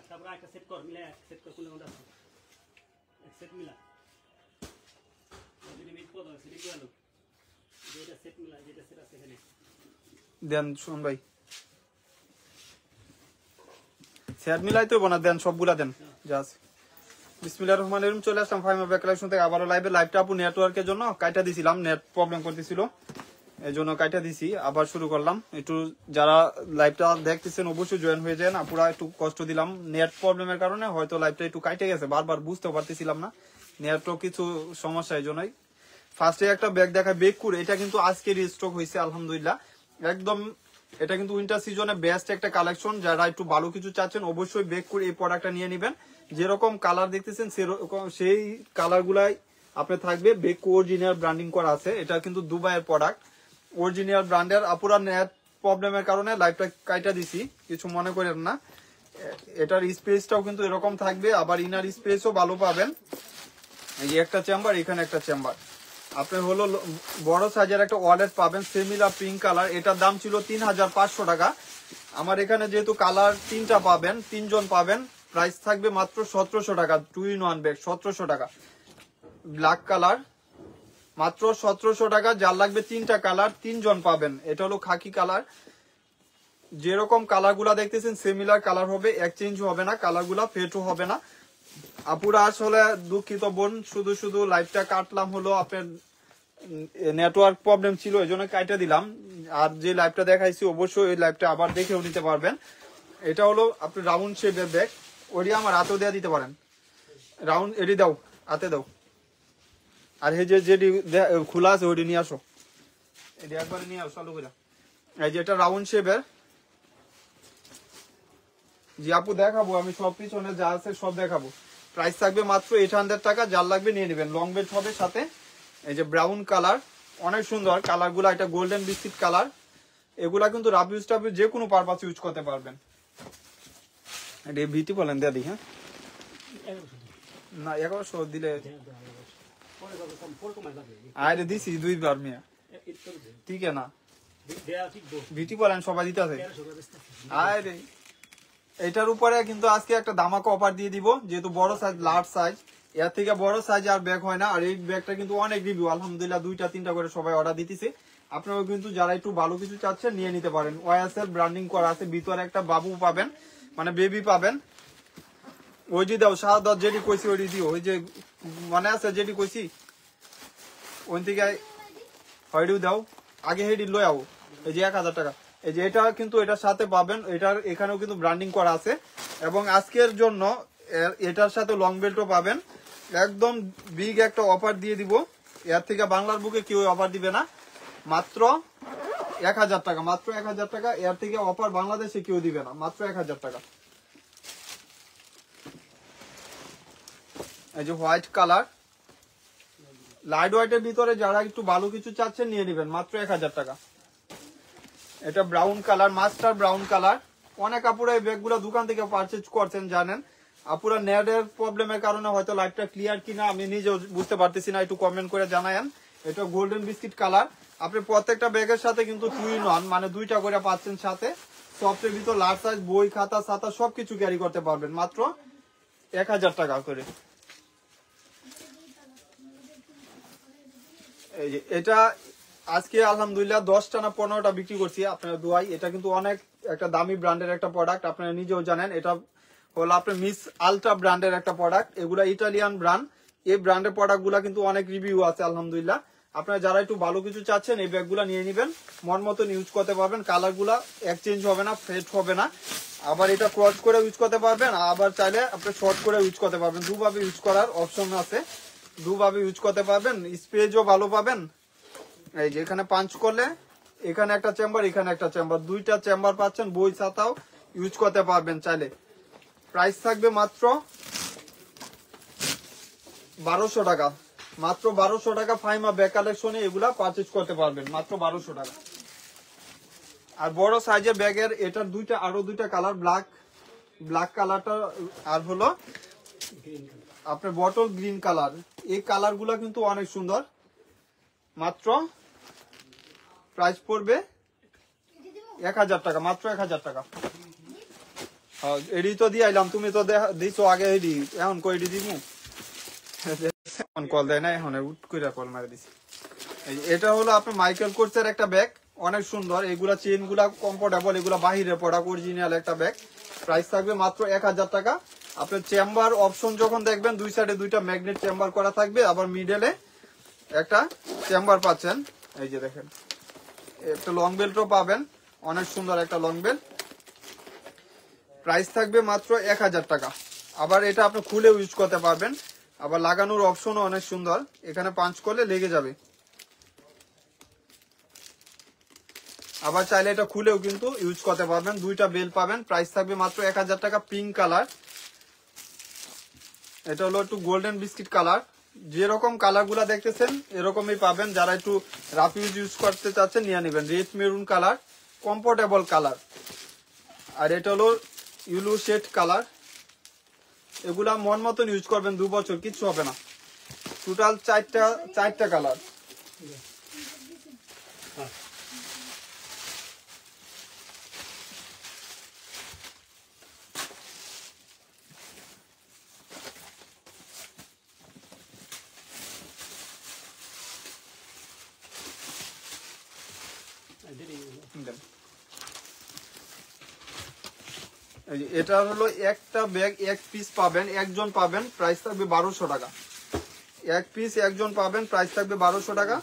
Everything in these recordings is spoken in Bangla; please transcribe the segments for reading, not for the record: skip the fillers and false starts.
তারপর একটা সেট কর মিলা সেট কর কোন কোনটা এক সেট মিলা যদি মিট পদ আছে দেখি আলো যেটা সেট মিলা যেটা সেট আছে এখানে দেন শুন ভাই সেট মিলাই তো বনা দেন সবগুলা দেন জাস্ট বিসমিল্লাহির রহমানির রহিম চলে আসলাম ফাইমা ব্যাক কালেকশন থেকে আবারো লাইভটা আপু নেটওয়ার্কের জন্য কাইটা দিছিলাম নেট প্রবলেম করতেছিল এজন্য কাইটা দিছি আবার শুরু করলাম একটু যারা লাইভটা দেখতেছেন অবশ্যই জয়েন হয়ে যান আপুরা একটু কষ্ট দিলাম নেট প্রবলেমের কারণে হয়তো লাইভটা একটু কাইটে গেছে বারবার বুঝতে পারতেছিলাম না নেটও কিছু সমস্যা এজন্যই ফার্স্টে একটা ব্যাগ দেখায় বেকুর এটা কিন্তু আজকে রিস্টক হয়েছে আলহামদুলিল্লাহ একদম এটা কিন্তু উইন্টার সিজনে বেস্ট একটা কালেকশন যারা একটু ভালো কিছু চাচ্ছেন অবশ্যই বেকুর এই প্রোডাক্টটা নিয়ে নেবেন যেরকম কালার দেখতেছেন সেরকম সেই কালার গুলাই আপনার থাকবে বেকু অরিজিনাল ব্র্যান্ডিং করা আছে এটা কিন্তু দুবাইয়ের প্রোডাক্ট অরিজিনাল ব্র্যান্ডের আপুরা নেট প্রবলেমের কারণে লাইভটা কাইটা দিছি কিছু মনে করেন না এটার স্পেসটাও কিন্তু এরকম থাকবে আবার ইনার স্পেসও ভালো পাবেন এই যে একটা চেম্বার এখানে একটা চেম্বার আপনার হলো বড় সাইজের একটা ওয়ালেট পাবেন সেমিলা পিঙ্ক কালার এটার দাম ছিল 3500 টাকা আমার এখানে যেহেতু কালার তিনটা পাবেন তিনজন পাবেন প্রাইস থাকবে মাত্র 1700 টাকা 2-in-1 ব্যাগ 1700 টাকা ব্ল্যাক কালার মাত্র 1700 টাকা যার লাগবে তিনটা কালার তিনজন পাবেন এটা হলো খাকি কালার যেরকম কালার গুলা দেখতেছেন সিমিলার কালার হবে এক্সচেঞ্জ হবে না কালার গুলা ফেটও হবে না আপুরা আসলে দুঃখিত বোন শুধু লাইভটা কাটলাম হলো আপনার নেটওয়ার্ক প্রবলেম ছিল এজন্য কাইটা দিলাম আর যে লাইভটা দেখাইছি অবশ্যই ওই লাইভটা আবার দেখেও নিতে পারবেন এটা হলো আপনি রাউন্ড শেপের ব্যাগ ওইটা আমার হাতেও দেওয়া দিতে পারেন রাউন্ড এটি দাও হাতে দাও আর এই যে যেটি খোলা আছে ওইটি নিয়ে আসো এটি একবারে নিয়ে আসো চালু করে এই যে এটা রাউন্ড শেপের জি আপু দেখাবো আমি সব পিছনে যা আছে সব দেখাবো প্রাইস থাকবে মাত্র 800 টাকা যার লাগবে নিয়ে নেবেন লং বেল্ট হবে সাথে এই যে ব্রাউন কালার অনেক সুন্দর কালার গুলা এটা গোল্ডেন বিস্কিট কালার এগুলা কিন্তু রাফ ইউজ টাফ যে কোনো পারপাস ইউজ করতে পারবেন এটা ভিটি বলেন দাদি হ্যাঁ না 1100 দিলে আরে দিছি দুইবার মিয়া ঠিক না ভিটি বলেন সবাই দিতে আছে আরে এটার উপরে কিন্তু আজকে একটা ধামাকা অফার দিয়ে দিব যেহেতু বড় সাইজ লার্জ সাইজ এর থেকে বড় সাইজ আর ব্যাগ হয় না আর এই ব্যাগটা কিন্তু অনেক রিভিউ আলহামদুলিল্লাহ 2-3টা করে সবাই অর্ডার দিতেছে আপনারাও কিন্তু যারা একটু ভালো কিছু চাচ্ছেন নিয়ে নিতে পারেন ওয়াইএসএল ব্র্যান্ডিং করা আছে ভিতরে একটা বাবু পাবেন মানে বেবি পাবেন ওই যে দাও সাদা যেটি কইছি ওই দিও ওই যে মনে আছে যেটি কইছি ওই থেকে হয়ডু দাও আগে হেডি লই আও এই যে 1000 টাকা এই যে এটা কিন্তু এটার সাথে পাবেন এটার এখানেও কিন্তু ব্র্যান্ডিং করা আছে এবং আজকের জন্য এটার সাথে লং বেল্টও পাবেন একদম বিগ একটা অফার দিয়ে দিব এর থেকে বাংলার বুকে কেউ অফার দিবে না মাত্র 1000 টাকা মাত্র 1000 টাকা এর থেকে অফার বাংলাদেশে কেউ দিবে না মাত্র 1000 টাকা এই যে হোয়াইট কালার লাইট হোয়াইটের ভিতরে যারা একটু ভালো কিছু চাচ্ছেন নিয়ে নেবেন মাত্র 1000 টাকা এটা brown colour master brown colour অনেক আপুরা এই ব্যাগগুলো দোকান থেকে পারচেজ করছেন জানেন আপুরা নেটের প্রবলেমের কারণে হয়তো লাইটটা ক্লিয়ার কিনা আমি নিজেও বুঝতে পারতেছি না একটু কমেন্ট করে জানায়েন এটা গোল্ডেন বিস্কিট কালার আপনি প্রত্যেকটা ব্যাগের সাথে কিন্তু 2-in-1 মানে দুইটা করে পাচ্ছেন সাথে সফটের ভিতর লার্জ সাইজ বই খাতা ছাতা সবকিছু ক্যারি করতে পারবেন মাত্র 1000 টাকা করে এই যে এটা আজকে আলহামদুলিল্লাহ 10টা না 15টা বিক্রি করছি আপনারা দোয়াই এটা কিন্তু অনেক একটা দামি ব্র্যান্ডের একটা প্রোডাক্ট আপনারা নিজেও জানেন এটা হলো আপনার মিস আলট্রা ব্র্যান্ডের একটা প্রোডাক্ট এগুলা ইটালিয়ান ব্র্যান্ড এই ব্র্যান্ডের প্রোডাক্টগুলা কিন্তু অনেক রিভিউ আছে আলহামদুলিল্লাহ আপনারা যারা একটু ভালো কিছু চাচ্ছেন এই ব্যাগগুলা নিয়ে নেবেন মন মতন ইউজ করতে পারবেন কালারগুলা এক্সচেঞ্জ হবে না ফেড হবে না আবার এটা ক্রস করে ইউজ করতে পারবেন আবার চাইলে আপনি শর্ট করে ইউজ করতে পারবেন দুভাবে ইউজ করার অপশন আছে দুভাবে ইউজ করতে পারবেন স্পেসও ভালো পাবেন এই যে এখানে পাঞ্চ করলে এখানে একটা চেম্বার এখানে একটা চেম্বার দুইটা চেম্বার পাচ্ছেন বই ছাতাও ইউজ করতে পারবেন চাইলে প্রাইস থাকবে মাত্র 1200 টাকা মাত্র 1200 টাকা ফাইমা ব্যাগ কালেকশনে এগুলা পারচেজ করতে পারবেন মাত্র 1200 টাকা আর বড় সাইজের ব্যাগের এটার আরো দুইটা কালার ব্ল্যাক কালারটা আর হলো আপনার বটল গ্রিন কালার এই কালার গুলা কিন্তু অনেক সুন্দর মাত্র প্রাইস পড়বে 1000 টাকা মাত্র 1000 টাকা এডি তো দিয়ে আইলাম, তুমি তো দিছো আগে এডি, এখন কই এডি দিমু? এখন কল দেয় না, এখন উঠ কইরা কল মারে দিছি। এটা হলো আপনার মাইকেল কোর্সের একটা ব্যাগ, অনেক সুন্দর। এগুলা চেন গুলা কমফোর্টেবল, এগুলা বাহিরে প্রোডাক্ট, অরিজিনাল একটা ব্যাগ। প্রাইস থাকবে মাত্র 1000 টাকা। আপনার চেম্বার অপশন যখন দেখবেন, দুই সাইডে দুইটা ম্যাগনেট চেম্বার করা থাকবে, আবার মিডলে একটা চেম্বার পাচ্ছেন। এই যে দেখেন, একটা লং বেল্টও পাবেন, অনেক সুন্দর একটা লং বেল্ট। প্রাইস থাকবে মাত্র 1000 টাকা। আবার এটা আপনি খুলে ইউজ করতে পারবেন, আবার লাগানোর অপশনও অনেক সুন্দর, এখানে পাঞ্চ করলে লেগে যাবে। আবার চাইলে এটা খুলেও কিন্তু ইউজ করতে পারবেন। দুইটা বেল পাবেন, প্রাইস থাকবে মাত্র 1000 টাকা। পিঙ্ক কালার, এটা হলো একটু গোল্ডেন বিস্কিট কালার। যেরকম কালার গুলা দেখতেছেন এরকমই পাবেন, যারা একটু রাফ ইউজ করতে চাচ্ছেন নিয়ে নেবেন। Red maroon colour, comfortable colour. আর এটা হলো ইউলো শেড কালার। এগুলা মন মতন ইউজ করবেন, 2 বছর কিচ্ছু হবে না। টোটাল চারটা কালার। এটা হলো একটা ব্যাগ, এক পিস পাবেন, একজন পাবেন, প্রাইস থাকবে 1200 টাকা। এক পিস একজন পাবেন, প্রাইস থাকবে 1200 টাকা।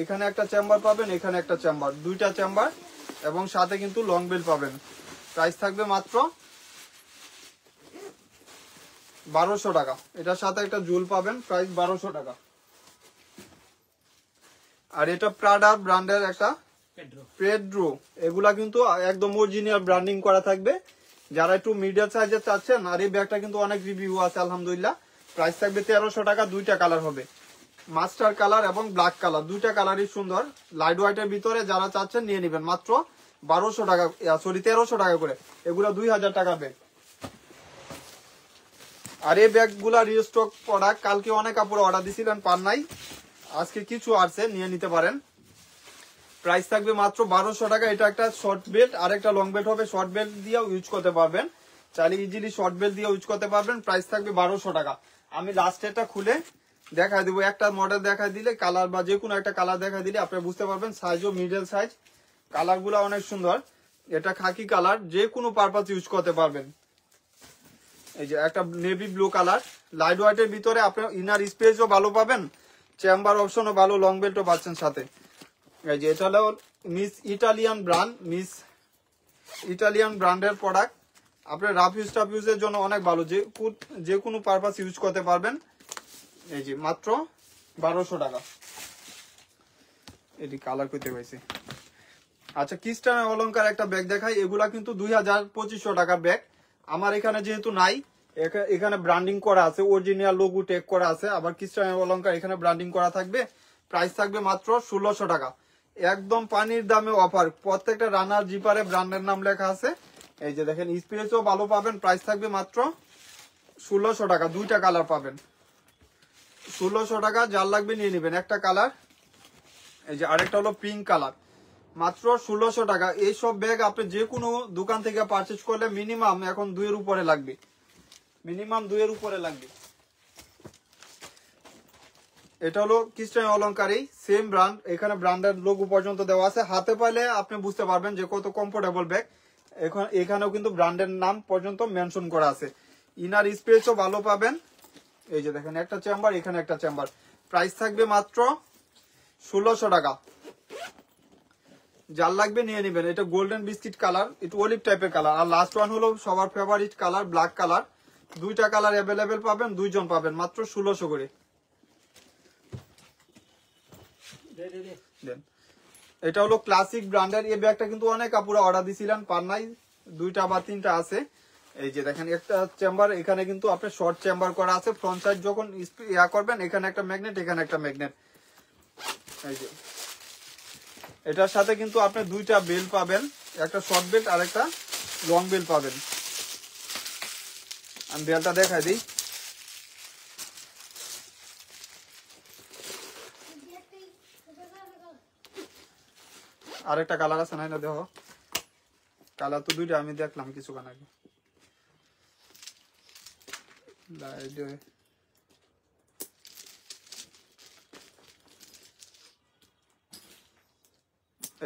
এখানে একটা চেম্বার পাবেন, এখানে একটা চেম্বার, দুইটা চেম্বার, এবং সাথে কিন্তু লং বেল পাবেন। প্রাইস থাকবে মাত্র 1200 টাকা। এটার সাথে একটা জুল পাবেন, প্রাইস 1200 টাকা। আর এটা প্রাডা ব্র্যান্ডের একটা পেড্রো, এগুলা কিন্তু একদম অরিজিনাল ব্র্যান্ডিং করা থাকবে। যারা একটু মিডিয়াম সাইজের চাচ্ছেন, আর এই ব্যাগটা কিন্তু অনেক রিভিউ আছে আলহামদুলিল্লাহ। প্রাইস থাকবে 1300 টাকা। দুইটা কালার হবে, মাস্টার কালার এবং ব্ল্যাক কালার, দুইটা কালারই সুন্দর। লাইট হোয়াইটের ভিতরে যারা চাচ্ছেন নিয়ে নেবেন, মাত্র 1200 টাকা, সরি 1300 টাকা করে। এগুলা 2000 টাকা ব্যাগ। আর এই ব্যাগগুলা রিস্টক প্রোডাক্ট, কালকে অনেক কাপড় অর্ডার দিছিলেন, পান নাই, আজকে কিছু আছে, নিয়ে নিতে পারেন। প্রাইস থাকবে মাত্র 1200 টাকা। এটা একটা শর্ট বেল্ট, আর একটা লং বেল্ট হবে। শর্ট বেল্ট দিয়েও ইউজ করতে পারবেন, চাইলে ইজিলি শর্ট বেল্ট দিয়ে ইউজ করতে পারবেন। প্রাইস থাকবে 1200 টাকা। আমি লাস্টেরটা খুলে দেখা দিব, একটা মডেল দেখা দিলে, কালার বা যে কোনো একটা কালার দেখা দিলে আপনি বুঝতে পারবেন। সাইজও মিডল সাইজ, কালার গুলা অনেক সুন্দর। এটা খাকি কালার, যে কোনো পারপাস ইউজ করতে পারবেন। এই যে একটা নেভি ব্লু কালার, লাইট হোয়াইটের ভিতরে আপনার ইনার স্পেসও ভালো পাবেন, চেম্বার অপশনও ভালো, লং বেল্টও পাচ্ছেন সাথে। এই যে এটা হলো মিস ইটালিয়ান ব্র্যান্ডের প্রোডাক্ট। আপনার রাফ ইউজ টাফ ইউজের জন্য অনেক ভালো, যে কোনো পারপাস ইউজ করতে পারবেন। এই যে মাত্র 1200 টাকা। এটি কালার করতে পাইছি। আচ্ছা, ক্রিস্টান অলংকার একটা ব্যাগ দেখাই। এগুলা কিন্তু 2500 টাকা ব্যাগ। আমার এখানে যেহেতু নাই, এখানে ব্র্যান্ডিং করা আছে, অরিজিনাল লোগো টেক করা আছে। আবার ক্রিস্টান অলংকার এখানে ব্র্যান্ডিং করা থাকবে। প্রাইস থাকবে মাত্র 1600 টাকা। একদম পানির দামে অফার। প্রত্যেকটা রানার জিপারে ব্র্যান্ডের নাম লেখা আছে। এই যে দেখেন, স্পেসও ভালো পাবেন। প্রাইস থাকবে মাত্র 1600 টাকা। দুইটা কালার পাবেন, 1600 টাকা। যার লাগবে নিয়ে নেবেন, একটা কালার। এই যে আরেকটা হলো পিঙ্ক কালার, মাত্র 1600 টাকা। এইসব ব্যাগ আপনি যে কোনো দোকান থেকে পারচেজ করলে মিনিমাম এখন 2 এর উপরে লাগবে, মিনিমাম 2 এর উপরে লাগবে। এটা হলো ক্রিস্টান অলংকারী, সেম ব্র্যান্ড, এখানে ব্র্যান্ডের লোগো পর্যন্ত দেওয়া আছে। হাতে পাইলে আপনি বুঝতে পারবেন যে কত কমফোর্টেবল ব্যাগ। এখানেও কিন্তু ব্র্যান্ডের নাম পর্যন্ত মেনশন করা আছে। ইনার স্পেসও ভালো পাবেন। এই যে দেখেন, একটা চেম্বার, এখানে একটা চেম্বার। প্রাইস থাকবে মাত্র 1600 টাকা। যার লাগবে নিয়ে নেবেন। এটা গোল্ডেন বিস্কিট কালার, একটু অলিভ টাইপের কালার। আর লাস্ট ওয়ান হলো সবার ফেভারিট কালার, ব্ল্যাক কালার। দুইটা কালার অ্যাভেলেবেল পাবেন, দুইজন পাবেন, মাত্র 1600 করে। এটা হলো ক্লাসিক ব্র্যান্ডের। এই ব্যাগটা কিন্তু অনেক কাপড় অর্ডার দিছিলেন, পান নাই, 2টা বা 3টা আছে। এই যে দেখেন, একটা চেম্বার, এখানে কিন্তু আপনার শর্ট চেম্বার করা আছে। ফ্রন্ট সাইড যখন করবেন, এখানে একটা ম্যাগনেট, এখানে একটা ম্যাগনেট। এই যে এটার সাথে কিন্তু আপনি 2টা বেল্ট পাবেন, একটা শর্ট বেল্ট আর একটা লং বেল্ট পাবেন। আমি বেল্টটা দেখাই দিই। আরেকটা কালার আছে না, দেখো, কালার তো 2টা আমি দেখলাম কিছুক্ষণ আগে। এই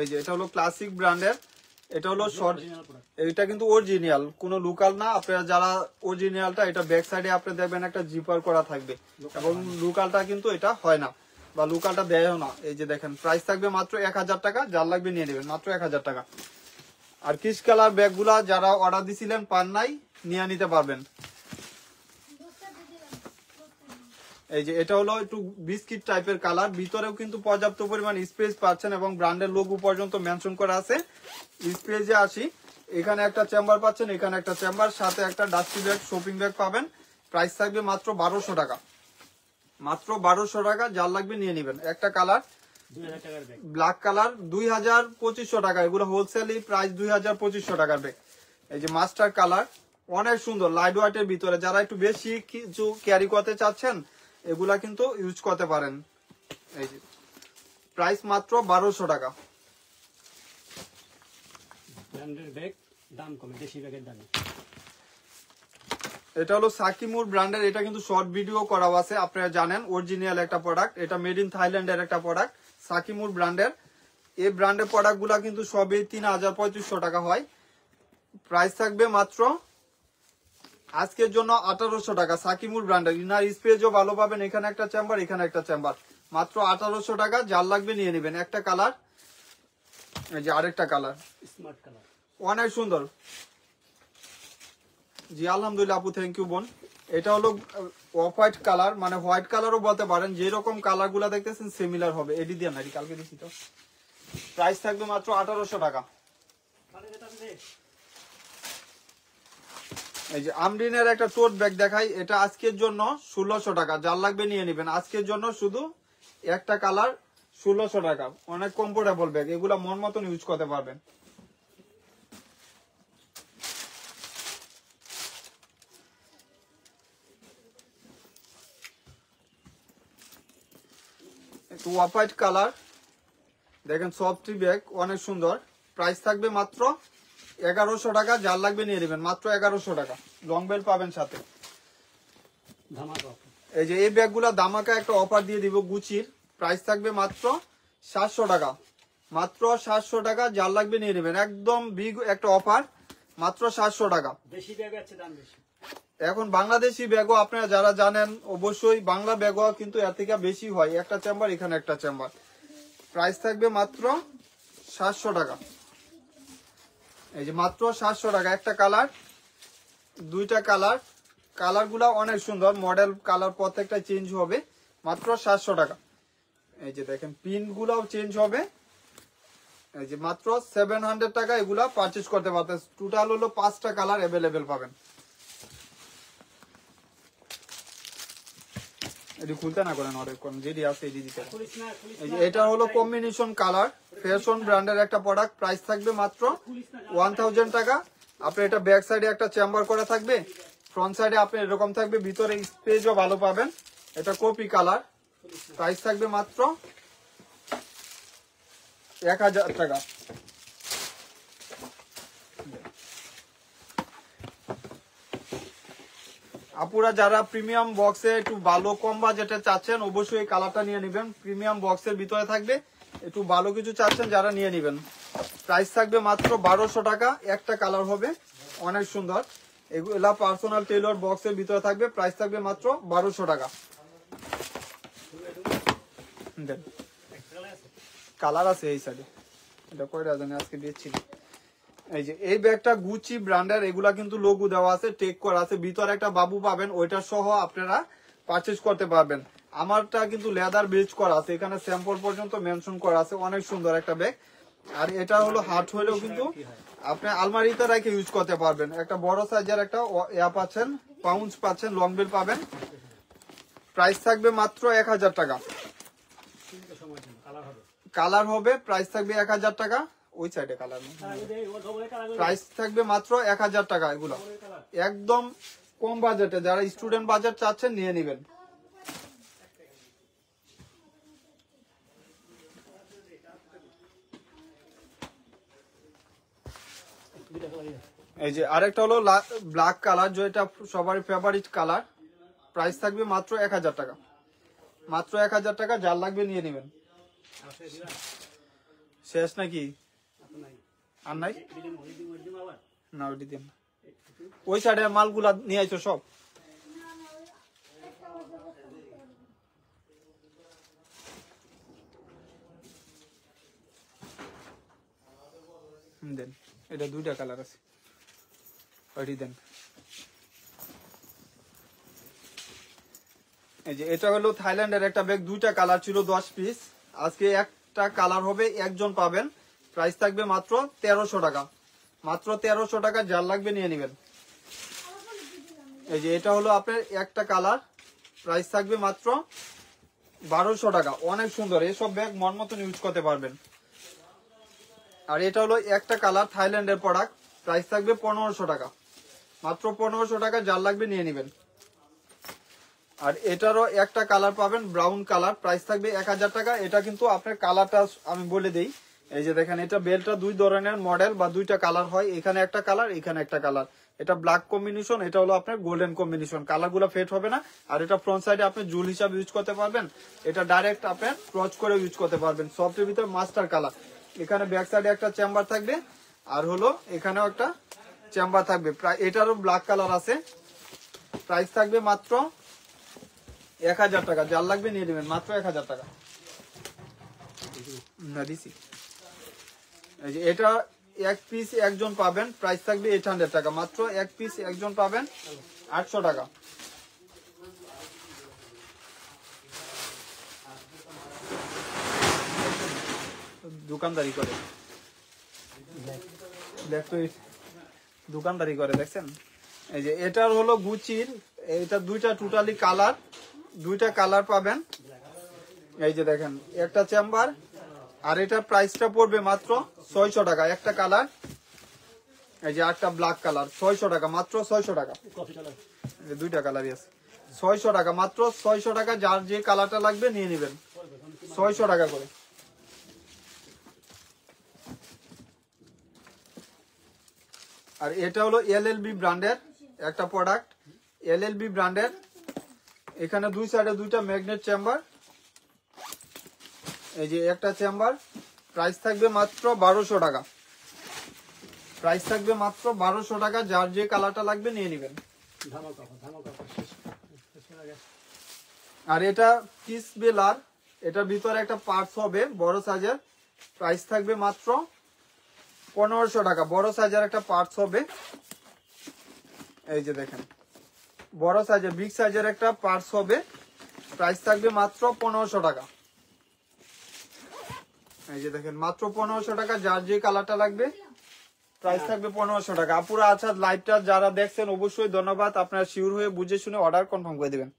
যে এটা হলো ক্লাসিক ব্র্যান্ডের, এটা হলো শর্ট, original product। এটা কিন্তু অরিজিনাল, কোনো লোকাল না। আপনারা যারা অরিজিনালটা, এটা ব্যাক সাইডে আপনি দেখবেন একটা জিপার করা থাকবে, এবং লোকালটা কিন্তু এটা হয় না বা লোকালটা দেয়ও না। এই যে দেখেন, প্রাইস থাকবে মাত্র 1000 টাকা, যার লাগবে নিয়ে নেবেন মাত্র 1000 টাকা। আর কিস কালার ব্যাগগুলা যারা অর্ডার দিছিলেন পান নাই, নিয়ে নিতে পারবেন। এই যে এটা হলো একটু বিস্কিট টাইপের কালার, ভিতরেও কিন্তু পর্যাপ্ত পরিমাণ স্পেস পাচ্ছেন এবং ব্র্যান্ডের লোগো পর্যন্ত মেনশন করা আছে। স্পেসে আসি, এখানে একটা চেম্বার পাচ্ছেন, এখানে একটা চেম্বার, সাথে একটা ডাস্টি ব্যাগ, শপিং ব্যাগ পাবেন। প্রাইস থাকবে মাত্র 1200 টাকা, মাত্র 1200 টাকা, যার লাগবে নিয়ে নেবেন। একটা কালার 2000 টাকার ব্যাগ। ব্ল্যাক কালার 2500 টাকা, এগুলো হোলসেলি প্রাইস 2500 টাকার ব্যাগ। এই যে মাস্টার কালার, অনেক সুন্দর লাইট ওয়েটের ভিতরে, যারা একটু বেশি কিছু ক্যারি করতে চাচ্ছেন এগুলা কিন্তু ইউজ করতে পারেন। এই যে প্রাইস মাত্র 1200 টাকা। ব্র্যান্ডের ব্যাগ, দাম কমে, দেশি ব্যাগের দামে। এটা হলো সাকিমুর ব্র্যান্ডের, এটা কিন্তু শর্ট ভিডিও করা আছে, আপনারা জানেন অরিজিনাল একটা প্রোডাক্ট, এটা মেড ইন থাইল্যান্ডের একটা প্রোডাক্ট, সাকিমুর ব্র্যান্ডের। এই ব্র্যান্ডের প্রোডাক্ট গুলা কিন্তু সবই 3500 টাকা হয়। প্রাইস থাকবে মাত্র আজকের জন্য 1800 টাকা। সাকিমুর ব্র্যান্ডের ইনার স্পেসও ভালো পাবেন, এখানে একটা চেম্বার, এখানে একটা চেম্বার, মাত্র 1800 টাকা, যার লাগবে নিয়ে নেবেন। একটা কালার, এই যে আরেকটা কালার, স্মার্ট কালার, অনেক সুন্দর। জি আলহামদুলিল্লাহ আপু, থ্যাংক ইউ বোন। এটা হলো অফ হোয়াইট কালার, মানে হোয়াইট কালারও বলতে পারেন, যেরকম কালার গুলা দেখতেছেন সিমিলার হবে। এডি দিয়ে না, কালকে দিচ্ছি তো। প্রাইস থাকবে মাত্র 1800 টাকা। এই যে আমরিনের একটা টোট ব্যাগ দেখাই, এটা আজকের জন্য 1600 টাকা, যার লাগবে নিয়ে নেবেন। আজকের জন্য শুধু একটা কালার 1600 টাকা, অনেক কমফোর্টেবল ব্যাগ, এগুলা মন মতন ইউজ করতে পারবেন। একটু অফ হোয়াইট কালার, দেখেন সফটি ব্যাগ, অনেক সুন্দর। প্রাইস থাকবে মাত্র 1100 টাকা, যার লাগবে নিয়ে নেবেন মাত্র 1100 টাকা। লং বেল পাবেন সাথে। ধামাকা অফার। এই যে এই ব্যাগগুলা দামাকা একটা অফার দিয়ে দিব গুচির, প্রাইস থাকবে মাত্র 700 টাকা, মাত্র 700 টাকা, যার লাগবে নিয়ে নেবেন। একদম বিগ একটা অফার, মাত্র 700 টাকা। দেশি ব্যাগ আছে, দাম বেশি। এখন বাংলাদেশি ব্যাগও আপনারা যারা জানেন অবশ্যই, বাংলা ব্যাগও কিন্তু এর থেকে বেশি হয়, একটা চেম্বার, এখানে একটা চেম্বার। প্রাইস থাকবে মাত্র 700 টাকা। এই যে মাত্র 700 টাকা। একটা কালার, দুইটা কালার, কালার গুলা অনেক সুন্দর, মডেল কালার প্রত্যেকটা চেঞ্জ হবে, মাত্র 700 টাকা। এই যে দেখেন পিন গুলাও চেঞ্জ হবে। এই যে মাত্র 700 টাকা, এগুলা পারচেজ করতে পারতেন। টোটাল হলো 5টা কালার অ্যাভেলেবেল পাবেন। এটি খুলতে না করেন, অর্ডার করেন, যেটি আছে এটি দিতে। খুলিস না, খুলিস এই না, যে এটা হলো কম্বিনেশন কালার, ফ্যাশন ব্র্যান্ডের একটা প্রোডাক্ট, প্রাইস থাকবে মাত্র 1000 টাকা। আপনি এটা ব্যাক সাইডে একটা চেম্বার করা থাকবে, ফ্রন্ট সাইডে আপনি এরকম থাকবে, ভিতরে স্পেসও ভালো পাবেন। এটা কপি কালার, প্রাইস থাকবে মাত্র 1000 টাকা। আপুরা যারা প্রিমিয়াম বক্সে একটু ভালো কম বাজেটে চাচ্ছেন, অবশ্যই এই কালারটা নিয়ে নেবেন। প্রিমিয়াম বক্সের ভিতরে থাকবে, একটু ভালো কিছু চাচ্ছেন যারা, নিয়ে নেবেন। প্রাইস থাকবে মাত্র 1200 টাকা। একটা কালার হবে, অনেক সুন্দর। এগুলা পার্সোনাল টেইলর বক্সের ভিতরে থাকবে, প্রাইস থাকবে মাত্র 1200 টাকা। দেন কালার আছে এই সাইডে, এটা কয়টা জানি আজকে দিয়েছি। এই যে এই ব্যাগটা গুচি ব্র্যান্ডের, এগুলা কিন্তু লোগো দেওয়া আছে, টেক করা আছে, ভিতরে একটা বাবু পাবেন, ওইটা সহ আপনারা পারচেজ করতে পারবেন। আমারটা কিন্তু লেদার বেজ করা আছে, এখানে স্যাম্পল পর্যন্ত মেনশন করা আছে, অনেক সুন্দর একটা ব্যাগ। আর এটা হলো হাট হলেও কিন্তু আপনি আলমারিতে রেখে ইউজ করতে পারবেন। একটা বড় সাইজের একটা ইয়া পাচ্ছেন, পাউন্স পাচ্ছেন, লং বেল পাবেন। প্রাইস থাকবে মাত্র 1000 টাকা। কালার হবে, প্রাইস থাকবে 1000 টাকা। ওই সাইডে কালার নেই, প্রাইস থাকবে মাত্র 1000 টাকা। এগুলো একদম কম বাজেটে, যারা স্টুডেন্ট বাজেট চাচ্ছেন নিয়ে নেবেন। এই যে আরেকটা হলো ব্ল্যাক কালার, যেটা সবার ফেভারিট কালার, প্রাইস থাকবে মাত্র 1000 টাকা, মাত্র 1000 টাকা। যার লাগবে নিয়ে নেবেন। শেষ নাকি? আর নাই না, ওইটি দিন। ওই সাইডে মালগুলা নিয়ে আইছো সব। দেন, এটা 2টা কালার আছে, ওইটি দেন। এই যে এটা হলো থাইল্যান্ডের একটা ব্যাগ, 2টা কালার ছিল 10 পিস। আজকে একটা কালার হবে, একজন পাবেন। প্রাইস থাকবে মাত্র 1300 টাকা, মাত্র 1300 টাকা। যার লাগবে নিয়ে নেবেন। এই যে এটা হলো আপনার একটা কালার, প্রাইস থাকবে মাত্র 1200 টাকা। অনেক সুন্দর, এসব ব্যাগ মন মতন ইউজ করতে পারবেন। আর এটা হলো একটা কালার, থাইল্যান্ডের প্রোডাক্ট, প্রাইস থাকবে 1500 টাকা, মাত্র 1500 টাকা। যার লাগবে নিয়ে নেবেন। আর এটারও একটা কালার পাবেন, ব্রাউন কালার, প্রাইস থাকবে 1000 টাকা। এটা কিন্তু আপনার কালারটা আমি বলে দিই। এই যে দেখেন, এটা বেল্টটা 2 ধরনের মডেল বা 2টা কালার হয়। এখানে একটা কালার, এখানে একটা কালার। এটা ব্ল্যাক কম্বিনেশন, এটা হলো আপনার গোল্ডেন কম্বিনেশন। কালারগুলো ফেড হবে না। আর এটা ফ্রন্ট সাইডে আপনি জুল হিসাবে ইউজ করতে পারবেন। এটা ডাইরেক্ট আপনার ক্রচ করে ইউজ করতে পারবেন। সফটের ভিতরে মাস্টার কালার। এখানে ব্যাক সাইডে একটা চেম্বার থাকবে, আর হলো এখানেও একটা চেম্বার থাকবে। এটারও ব্ল্যাক কালার আছে। প্রাইস থাকবে মাত্র 1000 টাকা। যার লাগবে নিয়ে নেবেন, মাত্র 1000 টাকা। না দিছি। এই যে এটা এক পিস একজন পাবেন, প্রাইস থাকবে 800 টাকা, মাত্র এক পিস একজন পাবেন 800 টাকা। দোকানদারি করে, দোকানদারি করে দেখছেন। এই যে এটার হলো গুচির, এটা 2টা টোটালি কালার, 2টা কালার পাবেন। এই যে দেখেন, একটা চেম্বার, আর এটা প্রাইসটা পড়বে মাত্র 600 টাকা। একটা কালার, এই যে একটা ব্ল্যাক কালার, 600 টাকা, মাত্র 600 টাকা। 2টা কালারই আছে, 600 টাকা, মাত্র 600 টাকা। যার যে কালারটা লাগবে নিয়ে নেবেন, 600 টাকা করে। আর এটা হলো এলএলবি ব্র্যান্ডের একটা প্রোডাক্ট, এলএলবি ব্র্যান্ডের। এখানে 2 সাইডে 2টা ম্যাগনেট চেম্বার। এই যে একটা চেম্বার, প্রাইস থাকবে মাত্র 1200 টাকা, প্রাইস থাকবে মাত্র 1200 টাকা। যার যে কালারটা লাগবে নিয়ে নেবেন। আর এটা পিস বেলার, এটার ভিতরে একটা পার্টস হবে বড় সাইজের, প্রাইস থাকবে মাত্র 1500 টাকা। বড় সাইজের একটা পার্টস হবে। এই যে দেখেন, বড় সাইজের বিগ সাইজের একটা পার্টস হবে, প্রাইস থাকবে মাত্র 1500 টাকা। এই যে দেখেন, মাত্র 1500 টাকা। যার যে কালারটা লাগবে প্রাইস থাকবে 1500 টাকা। আপুরা আচ্ছা, লাইভটা যারা দেখছেন অবশ্যই ধন্যবাদ। আপনারা শিওর হয়ে বুঝে শুনে অর্ডার কনফার্ম করে দিবেন।